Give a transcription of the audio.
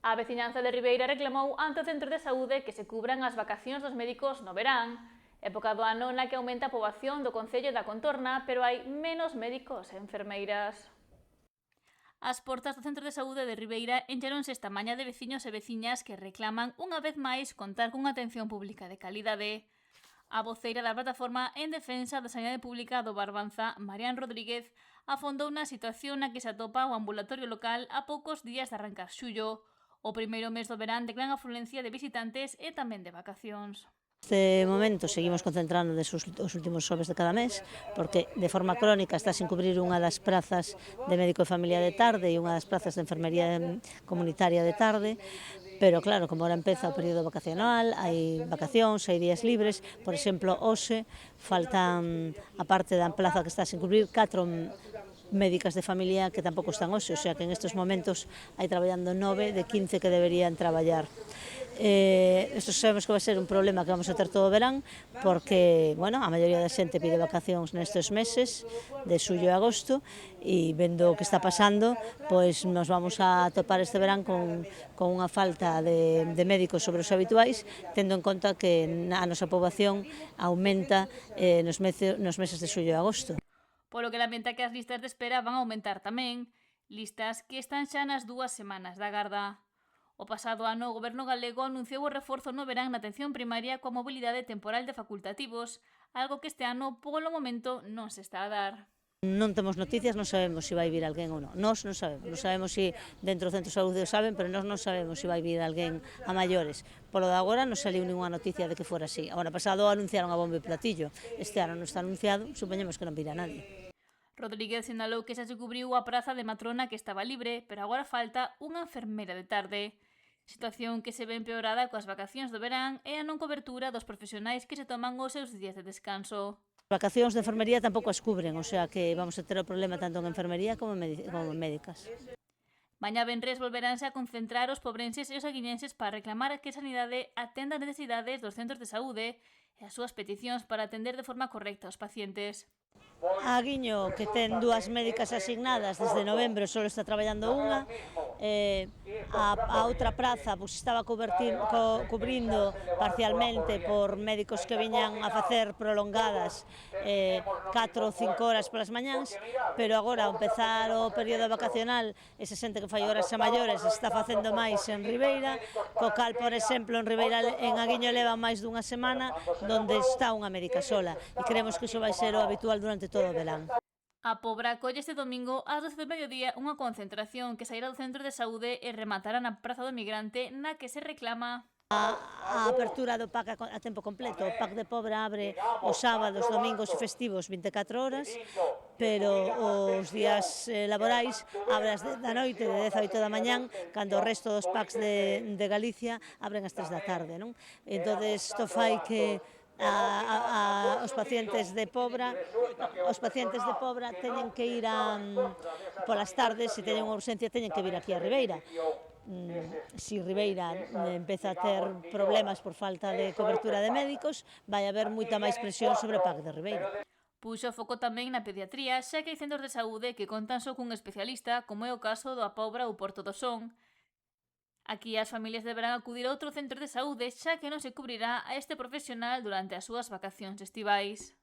A veciñanza de Ribeira reclamou ante o centro de saúde que se cubran as vacacións dos médicos no verán, época do ano na que aumenta a poboación do concello da contorna, pero hai menos médicos e enfermeiras. As portas do centro de saúde de Ribeira encheronse esta mañá de veciños e veciñas que reclaman unha vez máis contar cunha atención pública de calidade. A voceira da plataforma en defensa da sanidade pública do Barbanza, Marián Rodríguez, afondou na situación na que se atopa o ambulatorio local a poucos días de arrancar xullo. O primeiro mes do verán de gran afluencia de visitantes e tamén de vacacións. Neste momento seguimos concentrando os últimos xoves de cada mes, porque de forma crónica está sin cubrir unha das prazas de médico de familia de tarde e unha das prazas de enfermería comunitaria de tarde, pero claro, como ahora empeza o período vacacional, hai vacacións, hai días libres, por exemplo, hoxe faltan, a parte da plaza que está sin cubrir, 4 médicas de familia que tampouco están hoxe, o sea que en estes momentos hai traballando 9 de 15 que deberían traballar. Isto sabemos que vai ser un problema que vamos a ter todo o verán, porque, bueno, a maioría da xente pide vacacións nestes meses de xullo e agosto, e vendo o que está pasando, pois nos vamos a topar este verán con unha falta de médicos sobre os habituais, tendo en conta que a nosa poboación aumenta nos meses de xullo e agosto. Polo que lamenta que as listas de espera van a aumentar tamén, listas que están xa nas 2 semanas da garda. O pasado ano, o Goberno galego anunciou o reforzo no verán na atención primaria coa mobilidade temporal de facultativos, algo que este ano, polo momento, non se está a dar. Non temos noticias, non sabemos se vai vir alguén ou non. Nós non sabemos se dentro do centro de saúde o saben, pero nós non sabemos se vai vir alguén a maiores. Polo de agora non saliu ninguna noticia de que fora así. O ano pasado anunciaron a bombo e platillo. Este ano non está anunciado, supoñemos que non virá nadie. Rodríguez sinalou que xa se cubriu a praza de matrona que estaba libre, pero agora falta unha enfermera de tarde. Situación que se ve empeorada coas vacacións do verán e a non cobertura dos profesionais que se toman os seus días de descanso. As vacacións de enfermería tampouco as cubren, o sea que vamos a ter o problema tanto en enfermería como en médicas. Mañá venres volveránse a concentrar os pobrenses e os aguiñenses para reclamar que a sanidade atenda as necesidades dos centros de saúde e as súas peticións para atender de forma correcta aos pacientes. A Aguiño, que ten 2 médicas asignadas desde novembro, só está traballando unha. A outra praza estaba cubrindo parcialmente por médicos que viñan a facer prolongadas 4 ou 5 horas polas mañáns, pero agora ao empezar o período vacacional, esa xente que fai horas a maiores está facendo máis en Ribeira, co cal, por exemplo, en Ribeira, en Aguiño leva máis dunha semana onde está unha médica sola, e creemos que iso vai ser o habitual durante todo o verán. A Pobra acolle este domingo ás 12 do mediodía unha concentración que sairá do centro de saúde e rematará na Praza do Migrante, na que se reclama A apertura do PAC a tempo completo. O PAC de Pobra abre os sábados, domingos e festivos 24 horas, pero os días laborais abre da noite, de 10 a 8 da mañán, cando o resto dos PACs de Galicia abren ás 3 da tarde, non? Entón, isto fai que os pacientes de Pobra teñen que ir polas tardes, se teñen unha urxencia teñen que vir aquí a Ribeira. Si Ribeira empeza a ter problemas por falta de cobertura de médicos, vai haber moita máis presión sobre o PAC de Ribeira. Puxo foco tamén na pediatría, xa que hai centros de saúde que contan só cun especialista, como é o caso do A Pobra ou Porto do Son. Aquí as familias deberán acudir a outro centro de saúde, xa que non se cubrirá a este profesional durante as súas vacacións estivais.